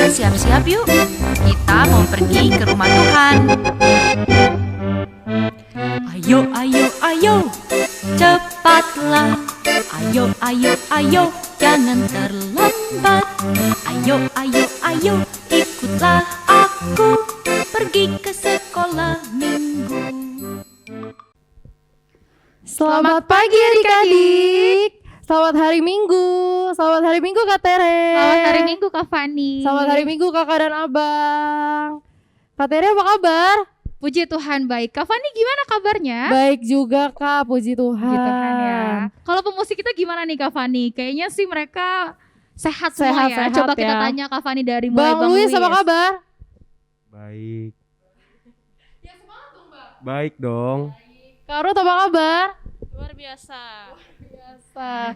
siap-siap yuk. Kita mau pergi ke rumah Tuhan. Ayo, ayo, ayo, cepatlah. Ayo, ayo, ayo, jangan terlambat. Ayo, ayo, ayo, ikutlah aku pergi ke sekolah minggu. Selamat pagi adik-adik. Selamat hari Minggu. Selamat hari Minggu Kak Tere. Selamat hari Minggu Kak Fani. Selamat hari Minggu Kakak dan Abang. Kak Tere apa kabar? Puji Tuhan baik. Kak Fani gimana kabarnya? Baik juga Kak, puji Tuhan. Puji Tuhan ya. Kalau pemusik kita gimana nih Kak Fani? Kayaknya sih mereka sehat semua ya. Sehat Coba kita ya. tanya Kak Fani dari mulai Bang Luis apa kabar? Baik. Baik dong. Kak Ruth apa kabar? Luar biasa.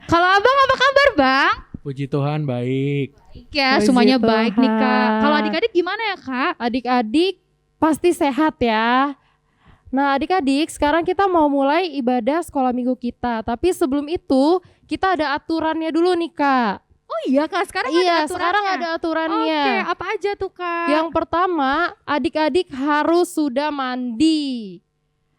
Kalau Abang apa kabar Bang? Puji Tuhan baik. Baik ya, Puji semuanya baik nih Kak. Tuhan. Kalau adik-adik gimana ya Kak? Adik-adik pasti sehat ya. Nah adik-adik sekarang kita mau mulai ibadah sekolah minggu kita. Tapi sebelum itu kita ada aturannya dulu nih Kak. Oh iya Kak, sekarang ada Iya aturannya. sekarang ada aturannya. Oke, apa aja tuh Kak? Yang pertama adik-adik harus sudah mandi.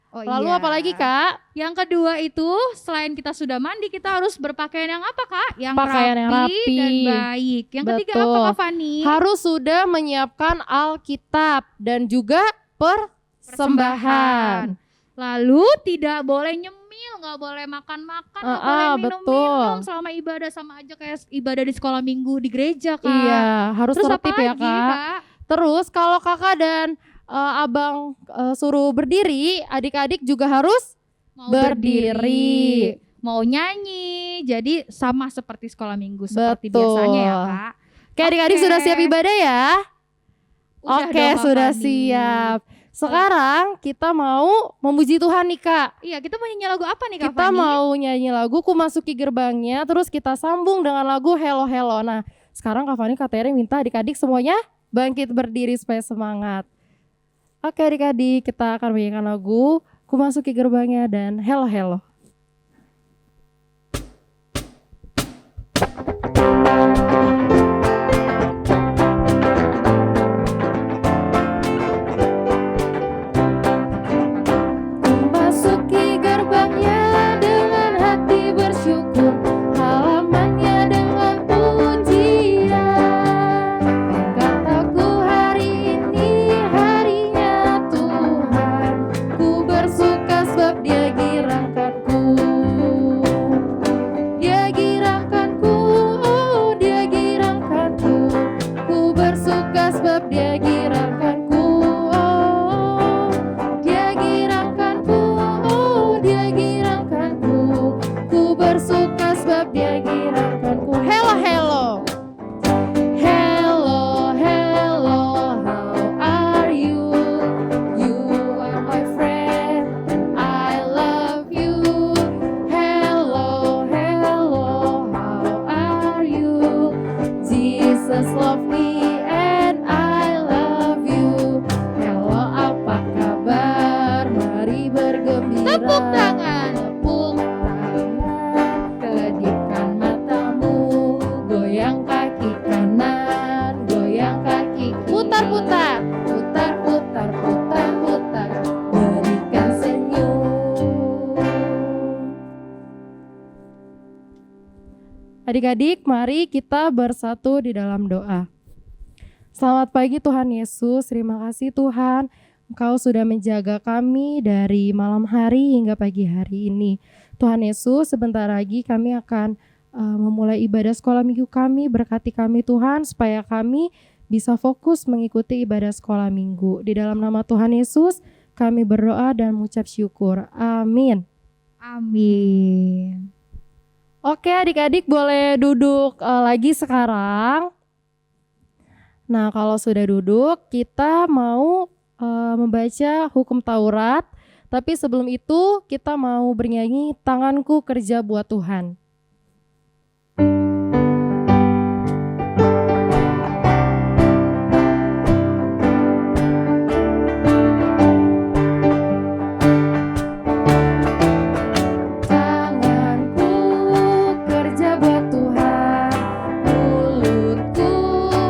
Oh, Lalu iya. apa lagi Kak? Yang kedua itu selain kita sudah mandi, kita harus berpakaian yang apa Kak? Yang Pakaian yang rapi. dan baik. Yang ketiga apa Betul. Kak Fani? Harus sudah menyiapkan Alkitab dan juga persembahan. Lalu tidak boleh nyemil, nggak boleh makan-makan, nggak boleh minum-minum selama ibadah, sama aja kayak ibadah di sekolah minggu di gereja Kak. Iya, harus Terus apa tertib ya lagi, Kak. Terus kalau Kakak dan Abang suruh berdiri, adik-adik juga harus Mau berdiri. mau nyanyi, jadi sama seperti sekolah minggu seperti Betul. biasanya ya Kak. Oke, adik-adik Oke. sudah siap ibadah ya? Udah Oke, dong, Kak sudah Fani. siap. Sekarang kita mau memuji Tuhan nih Kak. Iya, kita mau nyanyi lagu apa nih Kak Kita Fani? mau nyanyi lagu Ku Masuki Gerbangnya, terus kita sambung dengan lagu Hello Hello. Nah, sekarang Kak Fani, Kak Tere minta adik-adik semuanya bangkit berdiri supaya semangat. Oke adik-adik, kita akan menyanyikan lagu Ku Masuki Gerbangnya dan Hello Hello. Masuki gerbangnya dengan hati bersyukur, halamannya dengan pujian. Kataku hari ini harinya Tuhan, ku bersuka sebab Dia girangkanku. Dia girangkanku, oh Dia girangkanku, ku bersuka sebab Dia girangkanku. Oh, Dia girangkanku, oh Dia girangkanku, ku bersuka sebab Dia girangkanku. Hello hello. Hello hello, how are you? You are my friend and I love you. Hello hello, how are you? Jesus love me and I love you. Hello, apa kabar? Mari bergembira. Tepuk tangan. Tepuk tangan. Kedipkan matamu. Goyang kaki kanan. Goyang kaki kiri. Putar-putar. Putar-putar. Putar-putar. Berikan senyum. Adik-adik, mari kita bersatu di dalam doa. Selamat pagi Tuhan Yesus, terima kasih Tuhan, Engkau sudah menjaga kami dari malam hari hingga pagi hari ini. Tuhan Yesus, sebentar lagi kami akan memulai ibadah sekolah minggu kami. Berkati kami Tuhan, supaya kami bisa fokus mengikuti ibadah sekolah minggu. Di dalam nama Tuhan Yesus, kami berdoa dan mengucap syukur. Amin. Amin. Oke adik-adik boleh duduk lagi sekarang. Nah kalau sudah duduk kita mau membaca hukum Taurat. Tapi sebelum itu kita mau bernyanyi Tanganku Kerja Buat Tuhan. Tanganku kerja buat Tuhan, mulutku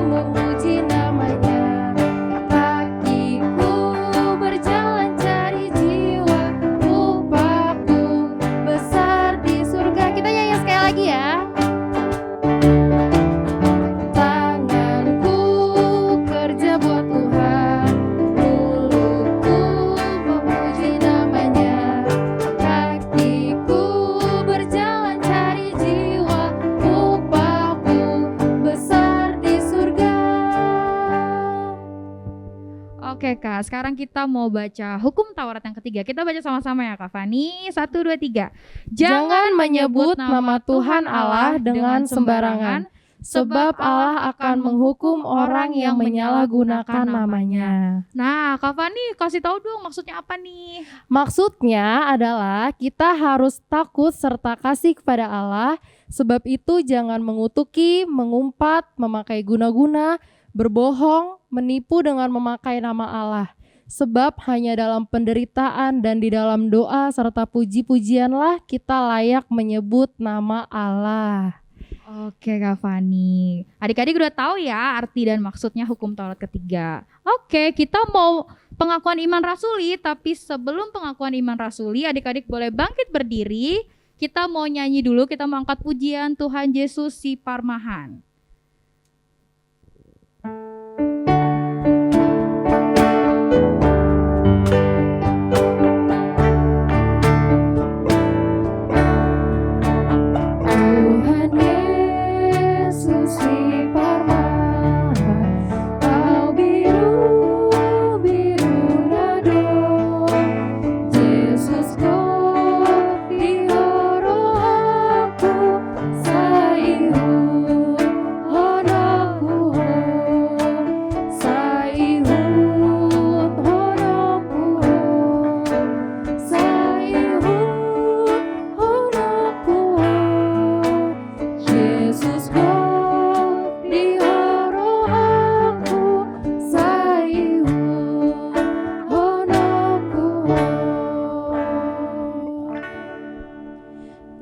memuji Kak, sekarang kita mau baca hukum Taurat yang ketiga. Kita baca sama-sama ya Kak Fani. 1, 2, 3. Jangan menyebut nama Tuhan Allah dengan sembarangan, sebab Allah akan menghukum orang yang menyalahgunakan namanya. Nah, Kak Fani kasih tahu dong maksudnya apa nih? Maksudnya adalah kita harus takut serta kasih kepada Allah, sebab itu jangan mengutuki, mengumpat, memakai guna-guna, berbohong, menipu dengan memakai nama Allah. Sebab hanya dalam penderitaan dan di dalam doa serta puji-pujianlah kita layak menyebut nama Allah. Oke Kak Fani. Adik-adik udah tahu ya arti dan maksudnya hukum Taurat ketiga. Oke, kita mau pengakuan iman rasuli, tapi sebelum pengakuan iman rasuli, adik-adik boleh bangkit berdiri. Kita mau nyanyi dulu, kita mau angkat pujian Tuhan Yesus si Parmahan.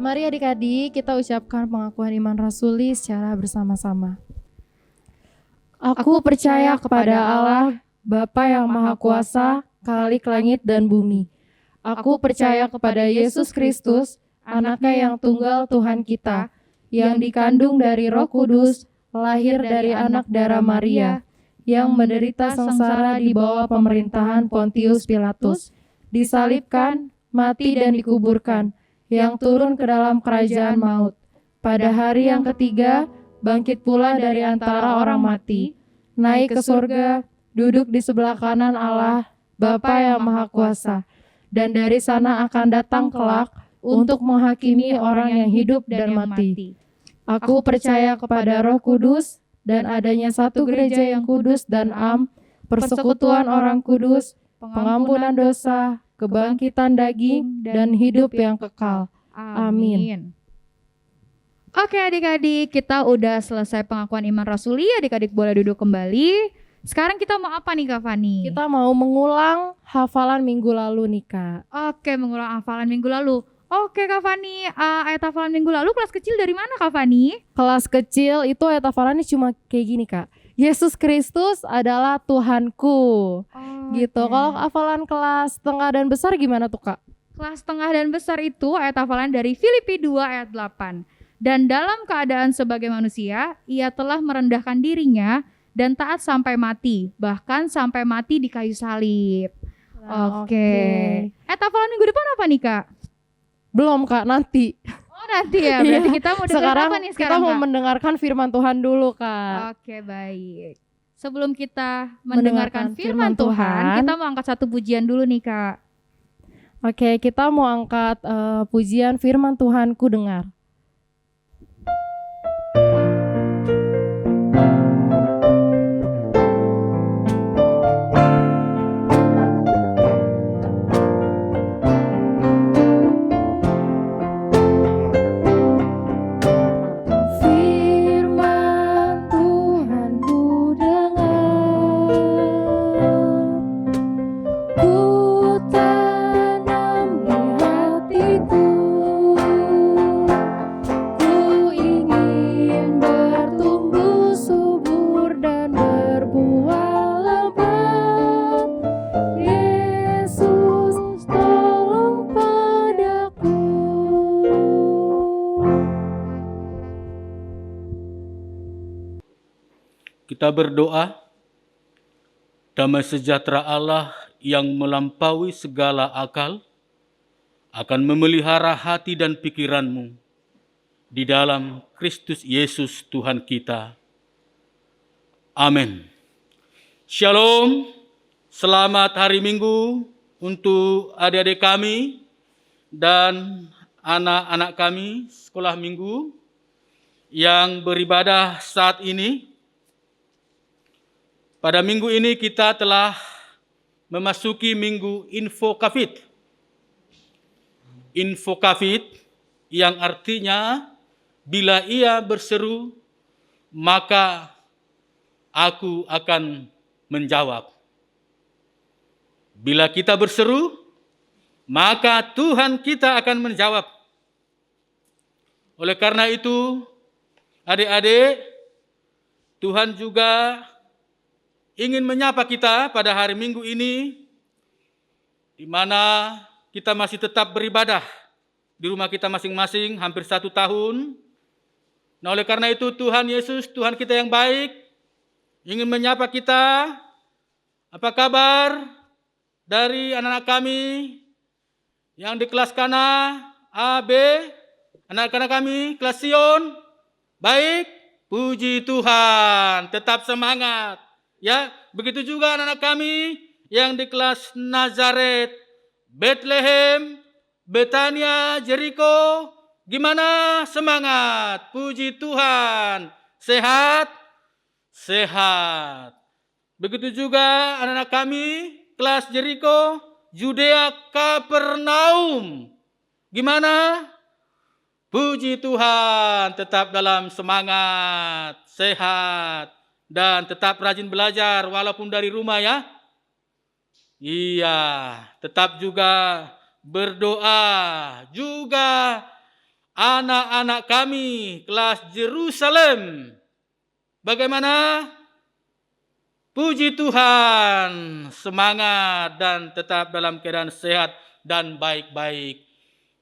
Mari adik-adik kita ucapkan pengakuan iman rasuli secara bersama-sama. Aku percaya kepada Allah, Bapa yang Maha Kuasa, Khalik langit dan bumi. Aku percaya kepada Yesus Kristus, Anaknya yang tunggal Tuhan kita, yang dikandung dari Roh Kudus, lahir dari anak darah Maria, yang menderita sengsara di bawah pemerintahan Pontius Pilatus, disalibkan, mati dan dikuburkan, yang turun ke dalam kerajaan maut. Pada hari yang ketiga, bangkit pula dari antara orang mati, naik ke surga, duduk di sebelah kanan Allah, Bapa yang Maha Kuasa, dan dari sana akan datang kelak untuk menghakimi orang yang hidup dan mati. Aku percaya kepada Roh Kudus dan adanya satu gereja yang kudus dan am, persekutuan orang kudus, pengampunan dosa, kebangkitan daging, dan hidup yang kekal. Amin. Oke adik-adik, kita udah selesai pengakuan iman rasuli. Adik-adik boleh duduk kembali. Sekarang kita mau apa nih Kak Fani? Kita mau mengulang hafalan minggu lalu nih Kak. Oke, mengulang hafalan minggu lalu. Oke Kak Fani, ayat hafalan minggu lalu kelas kecil dari mana Kak Fani? Kelas kecil itu ayat hafalannya cuma kayak gini Kak. Yesus Kristus adalah Tuhanku. Gitu. Okay. Kalau hafalan kelas tengah dan besar gimana tuh Kak? Kelas tengah dan besar itu ayat hafalan dari Filipi 2 ayat 8. Dan dalam keadaan sebagai manusia, ia telah merendahkan dirinya dan taat sampai mati, bahkan sampai mati di kayu salib. Oke. Ayat hafalan minggu depan apa nih Kak? Belum Kak, nanti. Oh nanti ya, berarti kita mau dengar apa nih sekarang kita mau Kak? mendengarkan firman Tuhan dulu Kak. Oke baik. Sebelum kita mendengarkan firman Tuhan, kita mau angkat satu pujian dulu nih Kak. Oke, kita mau angkat pujian firman Tuhan ku dengar. Kita berdoa, damai sejahtera Allah yang melampaui segala akal akan memelihara hati dan pikiranmu di dalam Kristus Yesus Tuhan kita. Amin. Shalom, Selamat hari Minggu untuk adik-adik kami dan anak-anak kami sekolah minggu yang beribadah saat ini. Pada minggu ini kita telah memasuki minggu Info Covid. Info Covid yang artinya bila ia berseru, maka aku akan menjawab. Bila kita berseru, maka Tuhan kita akan menjawab. Oleh karena itu, adik-adik, Tuhan juga ingin menyapa kita pada hari Minggu ini, di mana kita masih tetap beribadah di rumah kita masing-masing hampir 1 tahun. Nah, oleh karena itu Tuhan Yesus, Tuhan kita yang baik, ingin menyapa kita. Apa kabar dari anak-anak kami yang di kelas Kana, A, B, anak-anak kami kelas Sion? Baik, puji Tuhan, tetap semangat. Ya, begitu juga anak-anak kami yang di kelas Nazaret, Bethlehem, Betania, Jericho. Gimana? Semangat, puji Tuhan. Sehat? Sehat. Begitu juga anak-anak kami kelas Jericho, Judea, Kapernaum. Gimana? Puji Tuhan, tetap dalam semangat, sehat, dan tetap rajin belajar walaupun dari rumah ya. Iya, tetap juga berdoa. Juga anak-anak kami kelas Yerusalem. Bagaimana? Puji Tuhan, semangat dan tetap dalam keadaan sehat dan baik-baik.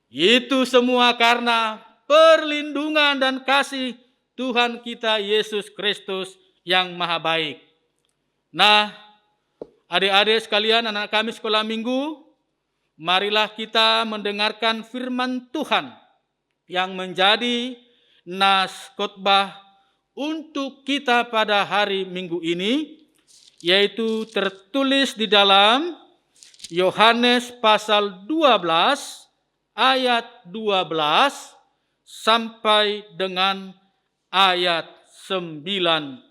Itu semua karena perlindungan dan kasih Tuhan kita Yesus Kristus yang maha baik. Nah, adik-adik sekalian, anak kami sekolah minggu, marilah kita mendengarkan firman Tuhan yang menjadi nas khotbah untuk kita pada hari Minggu ini, yaitu tertulis di dalam Yohanes pasal 12 ayat 12 sampai dengan ayat 19.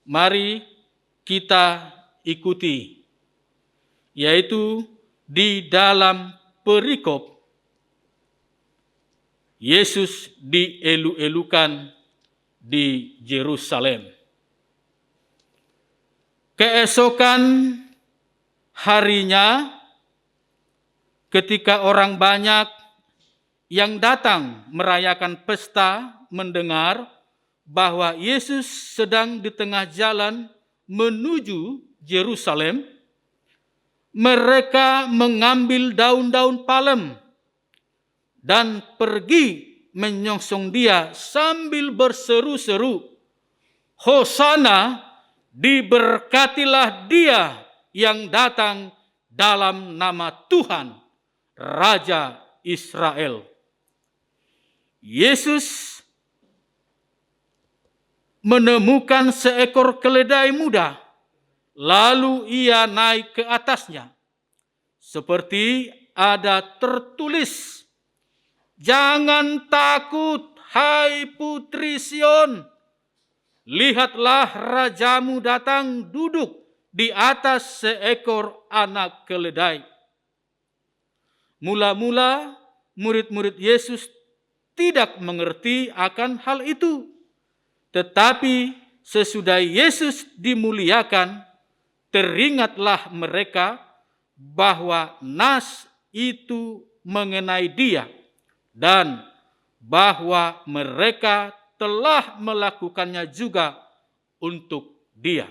Mari kita ikuti, yaitu di dalam perikop Yesus dielu-elukan di Yerusalem. Keesokan harinya, ketika orang banyak yang datang merayakan pesta mendengar bahwa Yesus sedang di tengah jalan menuju Yerusalem, mereka mengambil daun-daun palem dan pergi menyongsong dia sambil berseru-seru, Hosana, diberkatilah dia yang datang dalam nama Tuhan, Raja Israel. Yesus menemukan seekor keledai muda, lalu ia naik ke atasnya. Seperti ada tertulis, jangan takut, hai putri Sion. Lihatlah rajamu datang duduk di atas seekor anak keledai. Mula-mula murid-murid Yesus tidak mengerti akan hal itu. Tetapi sesudah Yesus dimuliakan, teringatlah mereka bahwa nas itu mengenai dia, dan bahwa mereka telah melakukannya juga untuk dia.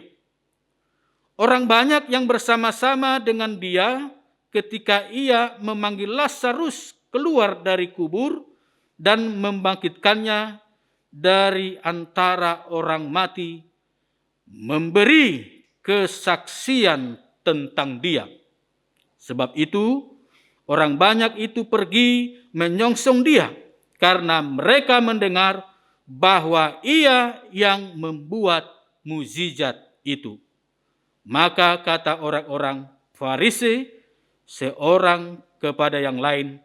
Orang banyak yang bersama-sama dengan dia ketika ia memanggil Lazarus keluar dari kubur dan membangkitkannya dari antara orang mati, memberi kesaksian tentang dia. Sebab itu, orang banyak itu pergi menyongsong dia, karena mereka mendengar bahwa ia yang membuat mukjizat itu. Maka kata orang-orang Farisi seorang kepada yang lain,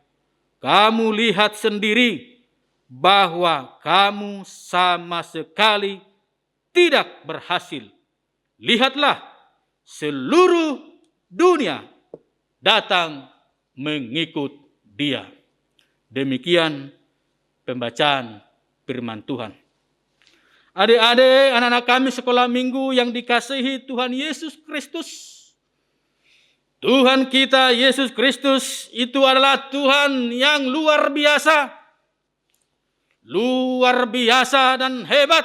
kamu lihat sendiri bahwa kamu sama sekali tidak berhasil. Lihatlah, seluruh dunia datang mengikut dia. Demikian pembacaan firman Tuhan. Adik-adik, anak-anak kami sekolah minggu yang dikasihi Tuhan Yesus Kristus. Tuhan kita Yesus Kristus itu adalah Tuhan yang luar biasa. Luar biasa dan hebat.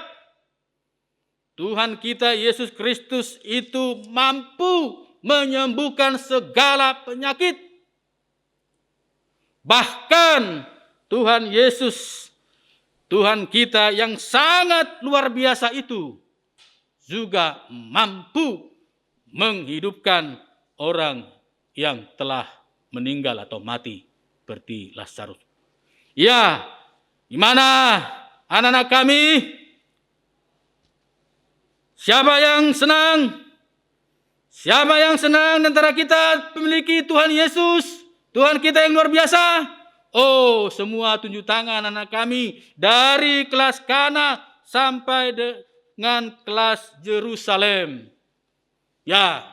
Tuhan kita Yesus Kristus itu mampu menyembuhkan segala penyakit. Bahkan Tuhan Yesus, Tuhan kita yang sangat luar biasa itu juga mampu menghidupkan orang yang telah meninggal atau mati seperti Lazarus. Ya, gimana anak-anak kami? Siapa yang senang? Siapa yang senang antara kita memiliki Tuhan Yesus, Tuhan kita yang luar biasa? Oh, semua tunjuk tangan anak kami dari kelas Kana sampai dengan kelas Yerusalem. Ya,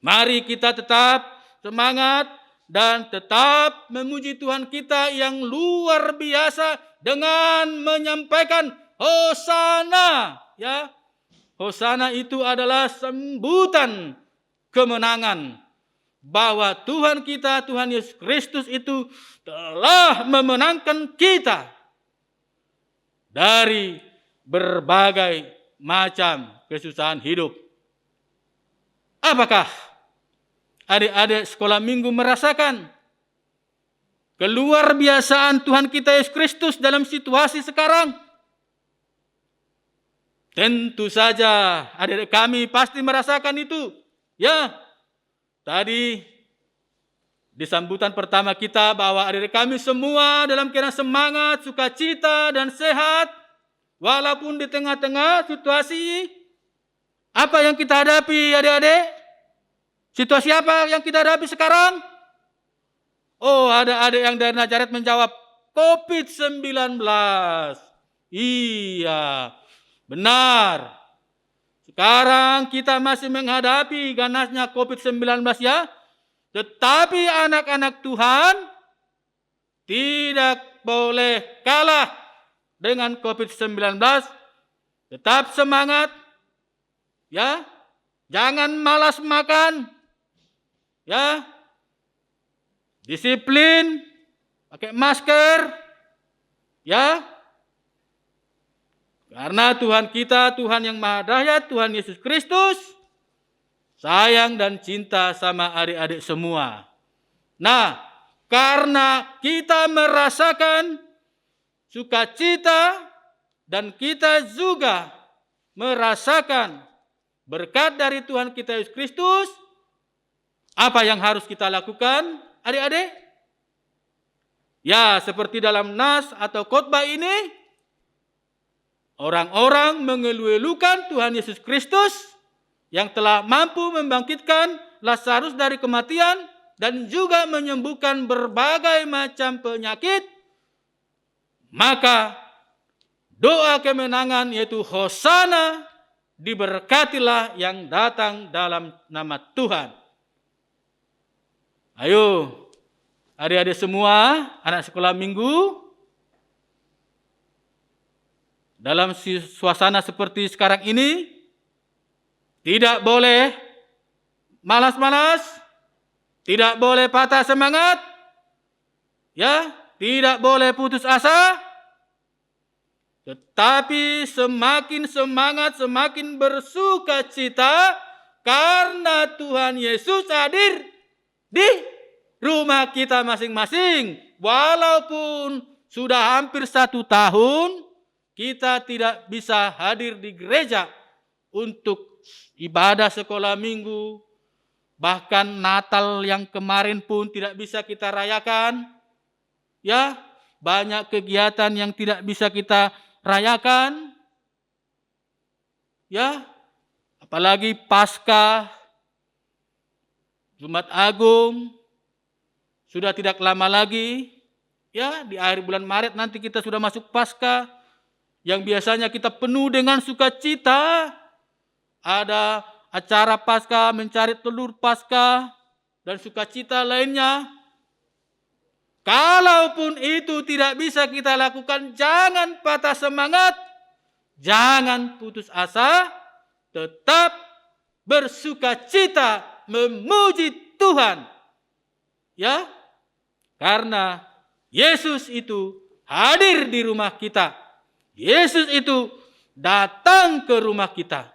mari kita tetap semangat dan tetap memuji Tuhan kita yang luar biasa dengan menyampaikan Hosana. Ya, Hosana itu adalah sambutan kemenangan bahwa Tuhan kita, Tuhan Yesus Kristus itu telah memenangkan kita dari berbagai macam kesusahan hidup. Apakah adik-adik sekolah minggu merasakan keluar biasaan Tuhan kita Yesus Kristus dalam situasi sekarang? Tentu saja adik-adik kami pasti merasakan itu. Ya, tadi di sambutan pertama kita bahwa adik-adik kami semua dalam keadaan semangat, sukacita, dan sehat. Walaupun di tengah-tengah situasi apa yang kita hadapi adik-adik? Situasi apa yang kita hadapi sekarang? Oh, ada adik yang dari Nazaret menjawab, COVID-19. Iya, benar. Sekarang kita masih menghadapi ganasnya COVID-19 ya. Tetapi anak-anak Tuhan tidak boleh kalah dengan COVID-19. Tetap semangat. Ya. Jangan malas makan. Ya. Disiplin. Pakai masker. Ya. Karena Tuhan kita, Tuhan yang Maha Dahsyat, Tuhan Yesus Kristus, sayang dan cinta sama adik-adik semua. Nah, karena kita merasakan sukacita dan kita juga merasakan berkat dari Tuhan kita Yesus Kristus, apa yang harus kita lakukan, adik-adik? Ya, seperti dalam nas atau khotbah ini, orang-orang mengeluh-elukan Tuhan Yesus Kristus yang telah mampu membangkitkan Lazarus dari kematian dan juga menyembuhkan berbagai macam penyakit. Maka doa kemenangan yaitu Hosana, diberkatilah yang datang dalam nama Tuhan. Ayo, adik-adik semua, anak sekolah minggu, dalam suasana seperti sekarang ini, tidak boleh malas-malas, tidak boleh patah semangat, ya, tidak boleh putus asa, tetapi semakin semangat, semakin bersukacita karena Tuhan Yesus hadir di rumah kita masing-masing. Walaupun sudah hampir 1 tahun, kita tidak bisa hadir di gereja untuk ibadah sekolah minggu. Bahkan Natal yang kemarin pun tidak bisa kita rayakan. Ya, banyak kegiatan yang tidak bisa kita rayakan. Ya, apalagi Paskah, Jumat Agung, sudah tidak lama lagi, ya di akhir bulan Maret nanti kita sudah masuk Paskah, yang biasanya kita penuh dengan sukacita. Ada acara Paskah, mencari telur Paskah, dan sukacita lainnya. Kalaupun itu tidak bisa kita lakukan, jangan patah semangat, jangan putus asa, tetap bersukacita memuji Tuhan. Ya, karena Yesus itu hadir di rumah kita. Yesus itu datang ke rumah kita.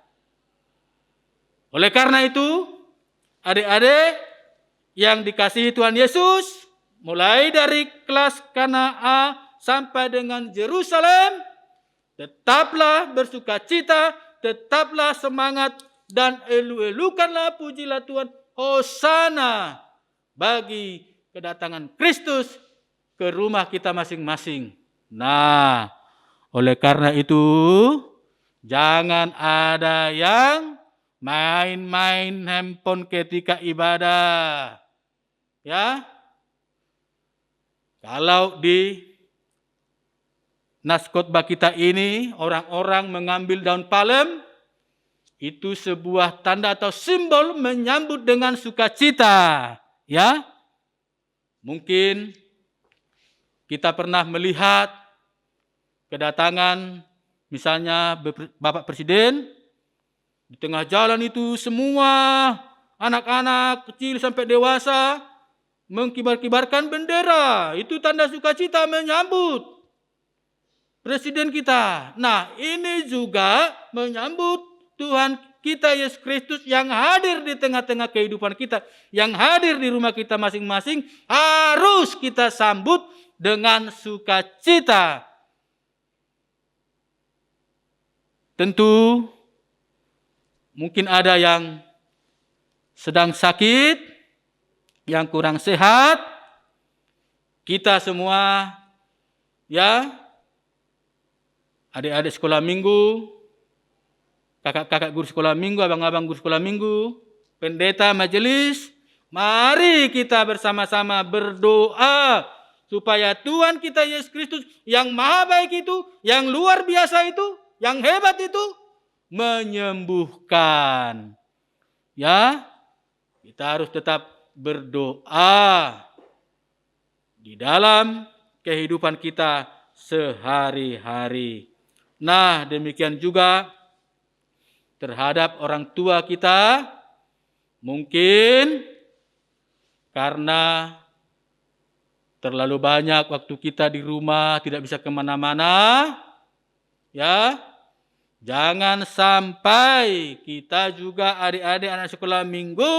Oleh karena itu, adik-adik yang dikasihi Tuhan Yesus, mulai dari kelas Kana sampai dengan Yerusalem, tetaplah bersukacita, tetaplah semangat, dan elu-elukanlah, pujilah Tuhan, Hosana bagi kedatangan Kristus ke rumah kita masing-masing. Nah, oleh karena itu, jangan ada yang main-main handphone ketika ibadah. Ya. Kalau di nas khotbah kita ini, orang-orang mengambil daun palem, itu sebuah tanda atau simbol menyambut dengan sukacita. Ya, mungkin kita pernah melihat kedatangan misalnya Bapak Presiden, di tengah jalan itu semua anak-anak kecil sampai dewasa mengkibar-kibarkan bendera. Itu tanda sukacita menyambut Presiden kita. Nah, ini juga menyambut Tuhan kita Yesus Kristus yang hadir di tengah-tengah kehidupan kita, yang hadir di rumah kita masing-masing, harus kita sambut dengan sukacita. Tentu mungkin ada yang sedang sakit, yang kurang sehat. Kita semua, ya, adik-adik sekolah minggu, kakak-kakak guru sekolah minggu, abang-abang guru sekolah minggu, pendeta majelis, mari kita bersama-sama berdoa supaya Tuhan kita Yesus Kristus yang maha baik itu, yang luar biasa itu, yang hebat itu, menyembuhkan. Ya, kita harus tetap berdoa di dalam kehidupan kita sehari-hari. Nah, demikian juga terhadap orang tua kita, mungkin karena terlalu banyak waktu kita di rumah, tidak bisa kemana-mana, ya, jangan sampai kita juga adik-adik anak sekolah minggu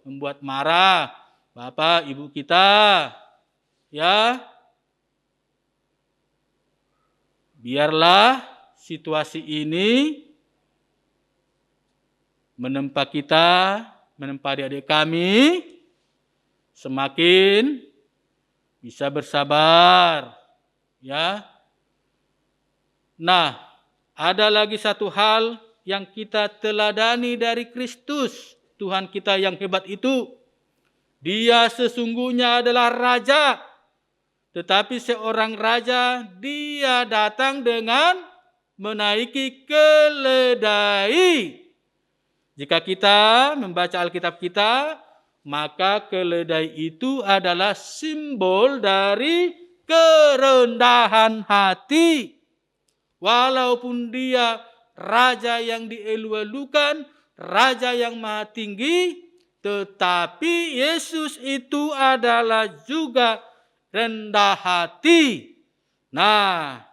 membuat marah bapak ibu kita, ya. Biarlah situasi ini menempa kita, menempa adik-adik kami, semakin bisa bersabar, ya. Nah, ada lagi satu hal yang kita teladani dari Kristus, Tuhan kita yang hebat itu. Dia sesungguhnya adalah raja, tetapi seorang raja dia datang dengan menaiki keledai. Jika kita membaca Alkitab kita, maka keledai itu adalah simbol dari kerendahan hati. Walaupun dia raja yang dielu-elukan, raja yang maha tinggi, tetapi Yesus itu adalah juga rendah hati. Nah,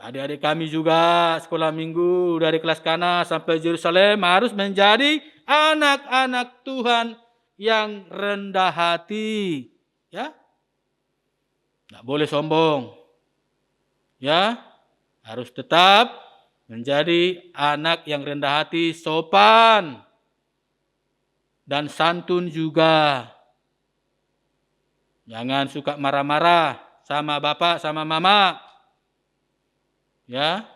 adik-adik kami juga sekolah minggu dari kelas Kana sampai Yerusalem harus menjadi anak-anak Tuhan yang rendah hati. Ya, tidak boleh sombong. Ya, harus tetap menjadi anak yang rendah hati, sopan, dan santun juga. Jangan suka marah-marah sama bapak, sama mama. Ya,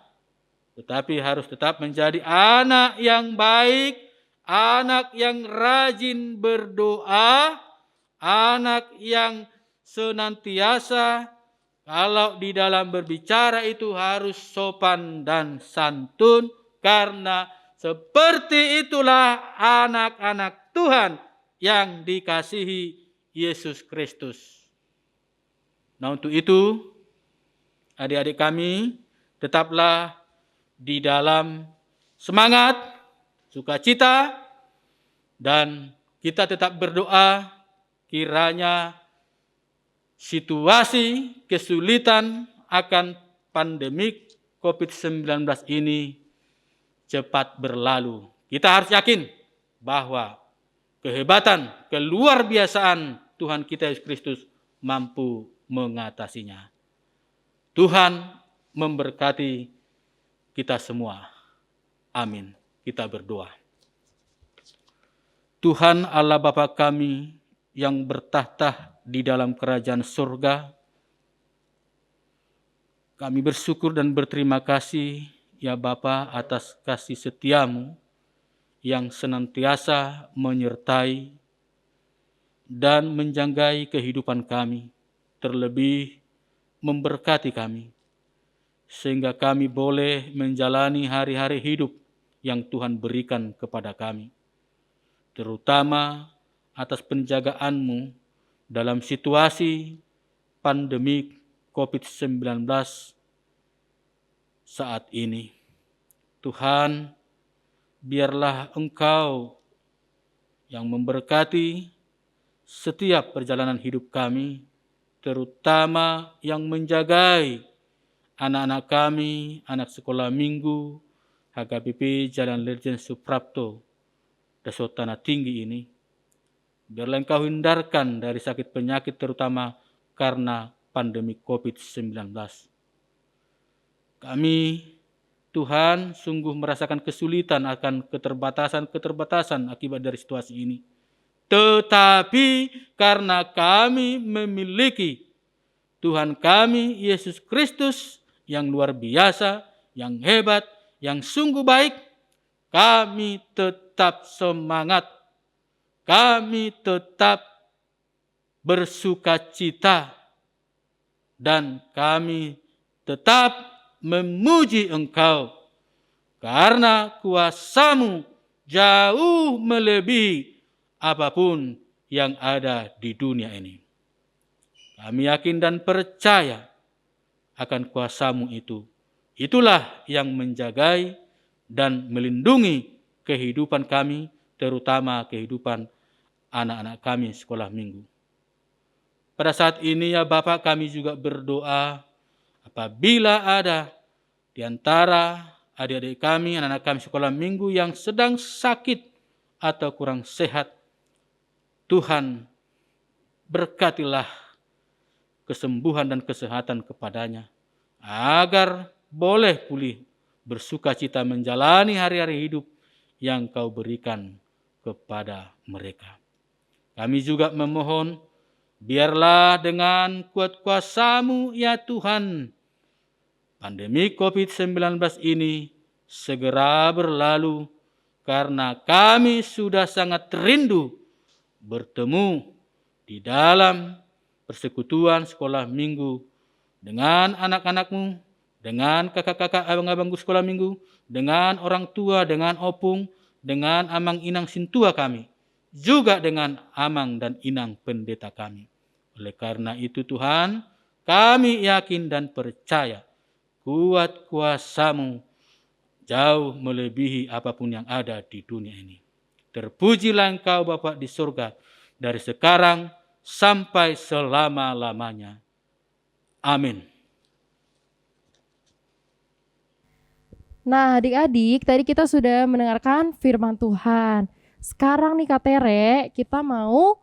tetapi harus tetap menjadi anak yang baik, anak yang rajin berdoa, anak yang senantiasa kalau di dalam berbicara itu harus sopan dan santun, karena seperti itulah anak-anak Tuhan yang dikasihi Yesus Kristus. Nah, untuk itu, adik-adik kami, tetaplah di dalam semangat, sukacita, dan kita tetap berdoa kiranya situasi kesulitan akan pandemik COVID-19 ini cepat berlalu. Kita harus yakin bahwa kehebatan, keluar biasaan Tuhan kita Yesus Kristus mampu mengatasinya. Tuhan memberkati kita semua. Amin. Kita berdoa. Tuhan Allah Bapa kami yang bertahta di dalam kerajaan surga, kami bersyukur dan berterima kasih ya Bapa atas kasih setiamu yang senantiasa menyertai dan menjanggai kehidupan kami, terlebih memberkati kami, sehingga kami boleh menjalani hari-hari hidup yang Tuhan berikan kepada kami, terutama atas penjagaanmu dalam situasi pandemik COVID-19 saat ini. Tuhan, biarlah Engkau yang memberkati setiap perjalanan hidup kami, terutama yang menjagai anak-anak kami, anak sekolah minggu, HKBP Jalan Ledjen Suprapto, Daso Tanah Tinggi ini. Biarlah Engkau hindarkan dari sakit penyakit terutama karena pandemi COVID-19. Kami, Tuhan, sungguh merasakan kesulitan akan keterbatasan akibat dari situasi ini. Tetapi karena kami memiliki Tuhan kami, Yesus Kristus, yang luar biasa, yang hebat, yang sungguh baik, kami tetap semangat. Kami tetap bersukacita dan kami tetap memuji Engkau karena kuasa-Mu jauh melebihi apapun yang ada di dunia ini. Kami yakin dan percaya akan kuasa-Mu itu. Itulah yang menjagai dan melindungi kehidupan kami, terutama kehidupan anak-anak kami sekolah minggu. Pada saat ini ya Bapak, kami juga berdoa apabila ada di antara adik-adik kami, anak-anak kami sekolah minggu yang sedang sakit atau kurang sehat, Tuhan berkatilah kesembuhan dan kesehatan kepadanya, agar boleh pulih bersukacita menjalani hari-hari hidup yang Kau berikan kepada mereka. Kami juga memohon, biarlah dengan kuat kuasa-Mu ya Tuhan, pandemi COVID-19 ini segera berlalu, karena kami sudah sangat rindu bertemu di dalam persekutuan sekolah minggu dengan anak-anak-Mu, dengan kakak-kakak abang-abangku sekolah minggu, dengan orang tua, dengan opung, dengan amang inang sintua kami, juga dengan amang dan inang pendeta kami. Oleh karena itu Tuhan, kami yakin dan percaya kuat kuasa-Mu jauh melebihi apapun yang ada di dunia ini. Terpujilah Engkau Bapa di surga, dari sekarang sampai selama-lamanya. Amin. Nah, adik-adik, tadi kita sudah mendengarkan firman Tuhan. Sekarang nih Kak Tere, kita mau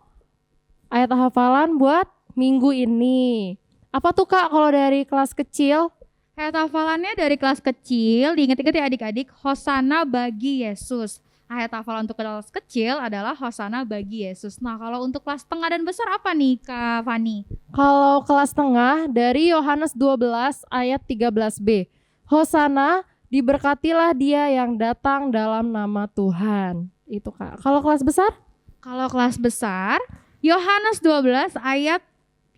ayat hafalan buat minggu ini. Apa tuh Kak kalau dari kelas kecil? Ayat hafalannya dari kelas kecil, diingat-ingat ya adik-adik, Hosana bagi Yesus. Ayat hafalan untuk kelas kecil adalah Hosana bagi Yesus. Nah, kalau untuk kelas tengah dan besar apa nih Kak Fani? Kalau kelas tengah dari Yohanes 12 ayat 13b. Hosana Diberkatilah dia yang datang dalam nama Tuhan. Itu Kak. Kalau kelas besar? Kalau kelas besar, Yohanes 12 ayat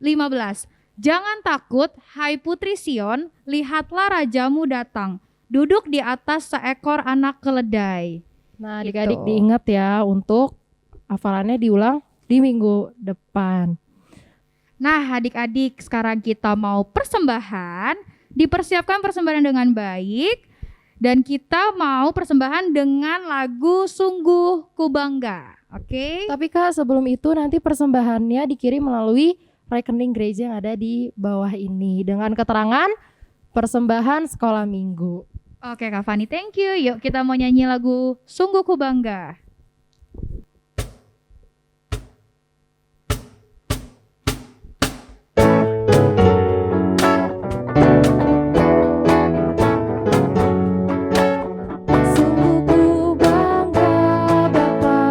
15. Jangan takut, hai putri Sion, lihatlah rajamu datang, duduk di atas seekor anak keledai. Nah, Gitu. adik-adik diingat ya untuk hafalannya diulang di minggu depan. Nah, adik-adik, sekarang kita mau persembahan. Dipersiapkan persembahan dengan baik. Dan kita mau persembahan dengan lagu Sungguh Ku Bangga. Oke? Tapi Kak, sebelum itu nanti persembahannya dikirim melalui rekening gereja yang ada di bawah ini dengan keterangan persembahan sekolah minggu. Oke Kak Fani, thank you. Yuk kita mau nyanyi lagu Sungguh Ku Bangga. Sungguh ku bangga Bapa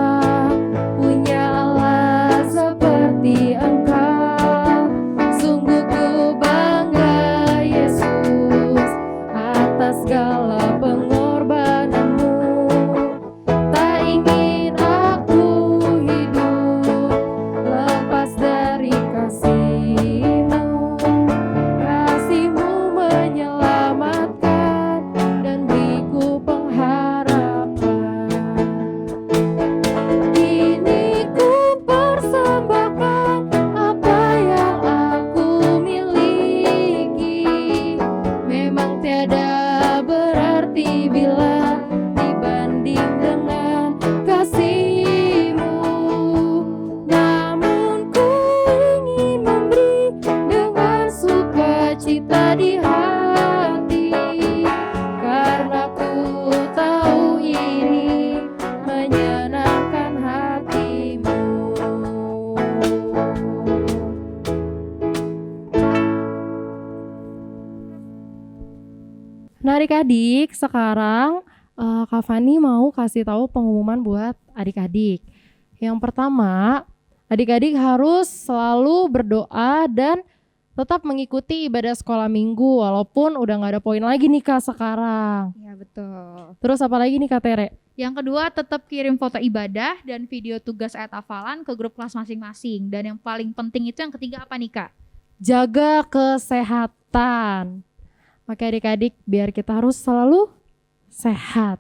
punya Allah seperti Engkau. Sungguh ku bangga Yesus atas segala pengorbananmu. Tak ingin aku hidup lepas dari kasih-Mu. Kasih-Mu menyelamatkan dan beriku pengharapan. Kini ku persembahkan apa yang aku miliki. Memang tiada berarti bila dibanding dengan kasih-Mu. Namun ku ingin memberi dengan sukacita di hati, karena ku tahu ini menyenangkan hati-Mu. Nah, adik-adik, sekarang Kak Fani mau kasih tahu pengumuman buat adik-adik. Yang pertama, adik-adik harus selalu berdoa dan tetap mengikuti ibadah sekolah minggu walaupun udah gak ada poin lagi nih Kak sekarang. Ya betul. Terus apa lagi nih Kak Tere? Yang kedua, tetap kirim foto ibadah dan video tugas ayat hafalan ke grup kelas masing-masing. Dan yang paling penting itu yang ketiga apa nih Kak? Jaga kesehatan. Maka adik-adik biar kita harus selalu sehat.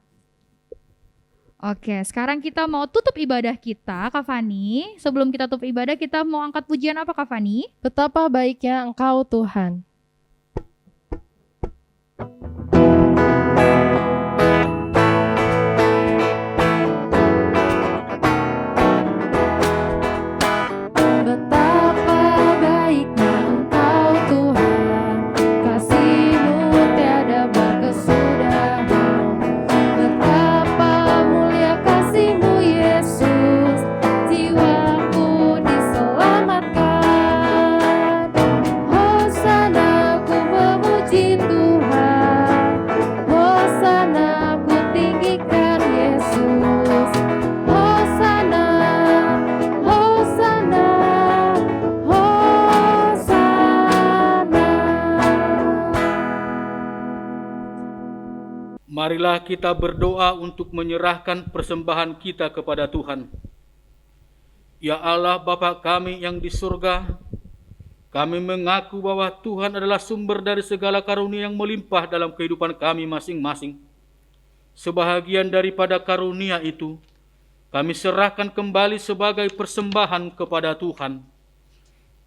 Oke, sekarang kita mau tutup ibadah kita, Kak Fani. Sebelum kita tutup ibadah, kita mau angkat pujian apa, Kak Fani? Betapa baiknya Engkau Tuhan. Betapa baiknya Engkau Tuhan, kasih-Mu tiada berkesudahan. Betapa mulia kasih-Mu Yesus, jiwaku diselamatkan. Hosana ku memuji Tuhan, Hosana ku tinggikan Yesus. Hosana, Hosana, Hosana. Marilah kita berdoa untuk menyerahkan persembahan kita kepada Tuhan. Ya Allah Bapa kami yang di surga, kami mengaku bahwa Tuhan adalah sumber dari segala karunia yang melimpah dalam kehidupan kami masing-masing. Sebahagian daripada karunia itu, kami serahkan kembali sebagai persembahan kepada Tuhan.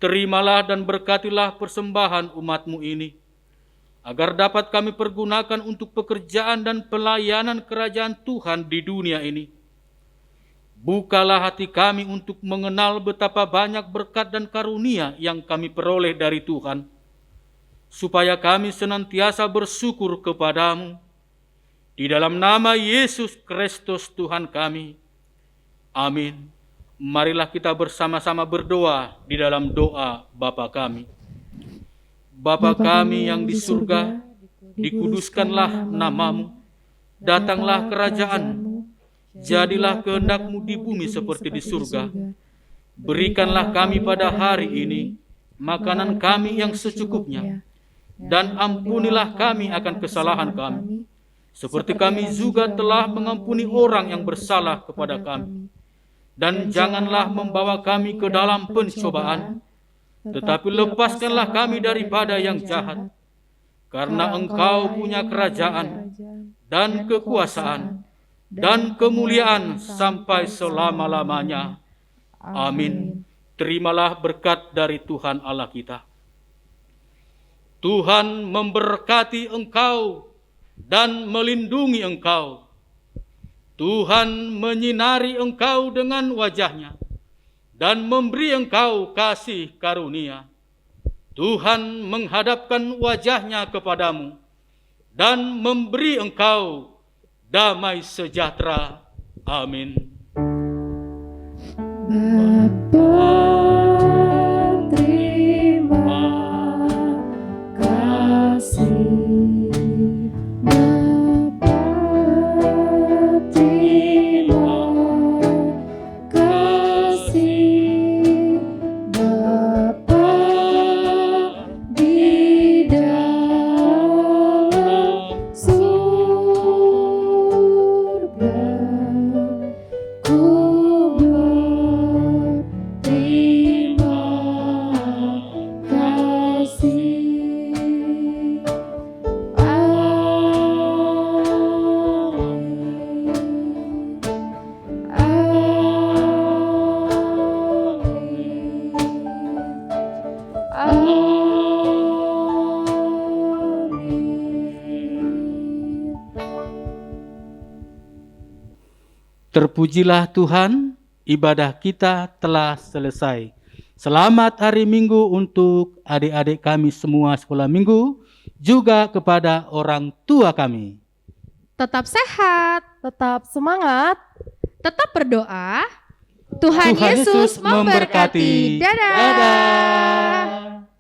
Terimalah dan berkatilah persembahan umat-Mu ini, agar dapat kami pergunakan untuk pekerjaan dan pelayanan kerajaan Tuhan di dunia ini. Bukalah hati kami untuk mengenal betapa banyak berkat dan karunia yang kami peroleh dari Tuhan, supaya kami senantiasa bersyukur kepadamu. Di dalam nama Yesus Kristus Tuhan kami. Amin. Marilah kita bersama-sama berdoa di dalam doa Bapa kami. Bapa kami yang di surga, dikuduskanlah namamu, datanglah kerajaan-Mu, jadilah kehendak-Mu di bumi seperti di surga. Berikanlah kami pada hari ini makanan kami yang secukupnya, dan ampunilah kami akan kesalahan kami, seperti kami juga telah mengampuni orang yang bersalah kepada kami. Dan janganlah membawa kami ke dalam pencobaan, tetapi lepaskanlah kami daripada yang jahat. Karena Engkau punya kerajaan dan kekuasaan dan kemuliaan sampai selama-lamanya. Amin. Terimalah berkat dari Tuhan Allah kita. Tuhan memberkati engkau dan melindungi engkau. Tuhan menyinari engkau dengan wajah-Nya dan memberi engkau kasih karunia. Tuhan menghadapkan wajah-Nya kepadamu dan memberi engkau damai sejahtera. Amin. Bapa, terima kasih. Bapa, terima kasih. Bapa di dalam surga, ku berterima kasih. Terpujilah Tuhan, ibadah kita telah selesai. Selamat hari Minggu untuk adik-adik kami semua sekolah minggu, juga kepada orang tua kami. Tetap sehat, Tetap semangat. tetap berdoa. Tuhan Yesus memberkati. Dadah. Dadah.